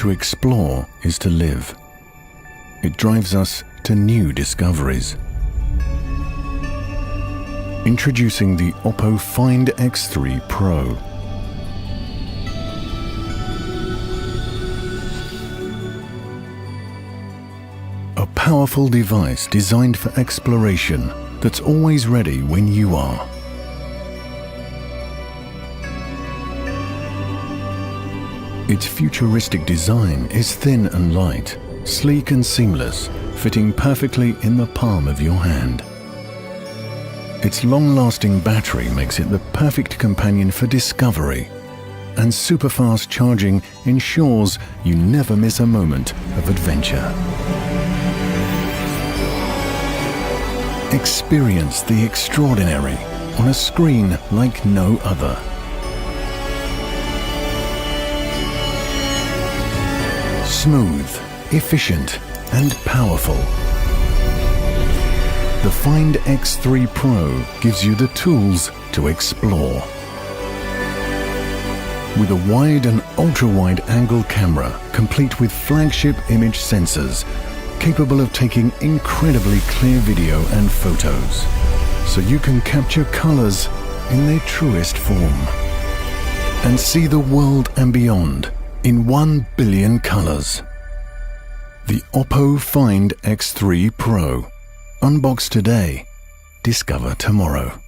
To explore is to live. It drives us to new discoveries. Introducing the OPPO Find X3 Pro. A powerful device designed for exploration that's always ready when you are. Its futuristic design is thin and light, sleek and seamless, fitting perfectly in the palm of your hand. Its long-lasting battery makes it the perfect companion for discovery, and super-fast charging ensures you never miss a moment of adventure. Experience the extraordinary on a screen like no other. Smooth, efficient, and powerful. The Find X3 Pro gives you the tools to explore. With a wide and ultra-wide angle camera, complete with flagship image sensors, capable of taking incredibly clear video and photos, so you can capture colors in their truest form and see the world and beyond in 1 billion colors. The OPPO Find X3 Pro. Unbox today, discover tomorrow.